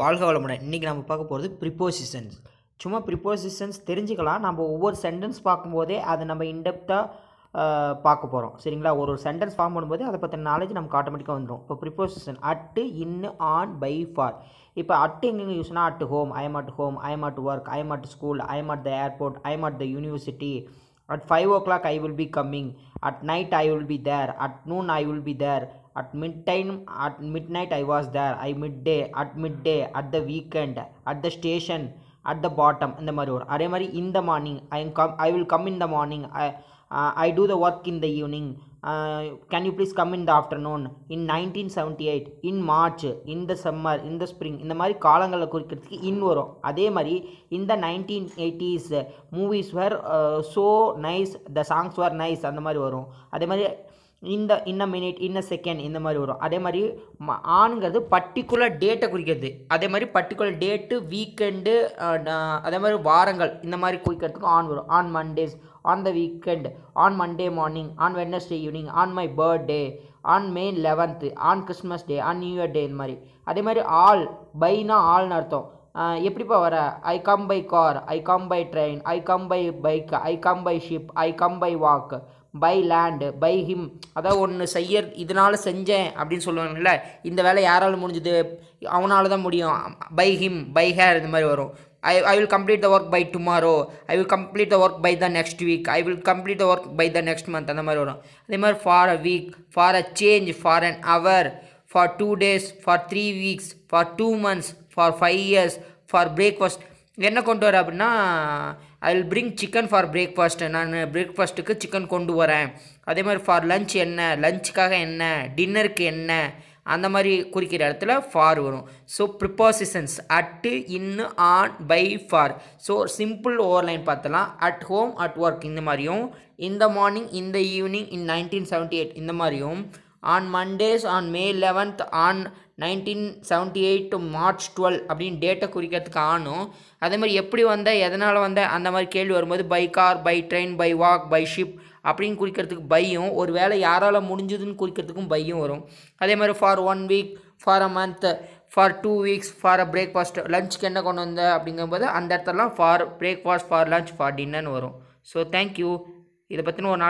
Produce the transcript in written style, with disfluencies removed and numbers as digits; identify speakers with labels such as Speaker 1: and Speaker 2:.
Speaker 1: வாழ்க வளமுடன். இன்றைக்கி நம்ம பார்க்க போகிறது ப்ரிப்போசிஷன்ஸ். சும்மா ப்ரிப்போசிஷன்ஸ் தெரிஞ்சுக்கலாம். நம்ம ஒவ்வொரு சென்டென்ஸ் பார்க்கும்போதே அதை நம்ம இன்டெப்த்தாக பார்க்க போகிறோம். சரிங்களா? ஒரு சென்டென்ஸ் ஃபார்ம் பண்ணும்போது அதை பற்றின நாலேஜ் நமக்கு ஆட்டோமேட்டிக்காக வந்துடும். இப்போ preposition at, in, on, by, for. இப்போ அட்டு எங்கெங்கே யூஸ்னா at home, I am at home, I am at work, I am at school, I am at the airport, I am at the university. At 5 o'clock I will be coming. At night I will be there. At noon I will be there. At midnight I was there. At midday, at the weekend, at the station, at the bottom. இந்த மாதிரி வரும். அதே மாதிரி in the morning I will come in the morning. I do the work in the evening. Can you please come in the afternoon? In 1978, in March, in the summer, in the spring. இந்த மாதிரி காலங்களை குறிக்கிறதுக்கு இன் வரும். அதே மாதிரி இந்த 1980s movies were so nice, the songs were nice, அந்த மாதிரி வரும். அதே மாதிரி இன் a minute, in a second, இந்த மாதிரி வரும். அதே மாதிரி ஆணுங்கிறது பர்டிகுலர் டேட்டை குறிக்கிறது. அதே மாதிரி பர்டிகுலர் டேட்டு, வீக்கெண்டு, அதே மாதிரி வாரங்கள், இந்த மாதிரி குறிக்கிறதுக்கு ஆன் வரும். On Mondays, on the weekend, on Monday morning, on Wednesday evening, on my birthday, on May 11th, on Christmas day, on New Year day. இந்த மாதிரி. அதே மாதிரி ஆல், பைனா ஆல்னு அர்த்தம். எப்படிப்பா வர? I come by car, I come by train, I come by bike, I come by ship, I come by walk, by land, by him. அதாவது ஒன்று இதனால் செஞ்சேன் அப்படின்னு சொல்லுவாங்கல்ல, இந்த வேலை யாரால் முடிஞ்சுது, அவனால தான் முடியும். பை ஹிம், பை ஹேர், இந்த மாதிரி வரும். I will complete the work by tomorrow. I will complete the work by the next week. I will complete the work by the next month. அந்த மாதிரி வரும். அதே மாதிரி for a week, for a change, for an hour, for 2 days, for 3 weeks, for 2 months, for 5 years, for breakfast. என்ன கொண்டு வர அப்படின்னா, I will bring chicken for breakfast. நான் பிரேக்ஃபாஸ்ட்டுக்கு சிக்கன் கொண்டு வரேன். அதே மாதிரி ஃபார் லஞ்ச் என்ன, லஞ்சுக்காக என்ன, டின்னருக்கு என்ன, அந்த மாதிரி குறிக்கிற இடத்துல ஃபார் வரும். So prepositions at, in, on, by, for. So simple overline பார்த்தலாம். அட் ஹோம், அட் ஒர்க், இந்த மாதிரியும், இன் the morning, in the evening, இன் 1978, இந்த மாதிரியும், on Mondays, on May 11th, on 1978 to March 12 அப்படின்னு டேட்டை குறிக்கிறதுக்கு ஆனும். அதே மாதிரி எப்படி வந்த, எதனால் வந்த, அந்த மாதிரி கேள்வி வரும்போது by car, by train, by walk, by ship அப்படின்னு குறிக்கிறதுக்கு பையும், ஒரு வேளை யாரால் முடிஞ்சதுன்னு குறிக்கிறதுக்கும் பையும் வரும். அதே மாதிரி for 1 week, for a month, for 2 weeks, for a breakfast, லஞ்சுக்கு என்ன கொண்டு வந்த அப்படிங்கும்போது அந்த இடத்துலலாம் for breakfast, for lunch, for டின்னர்னு வரும். So thank you. இதை பற்றின ஒரு நாள்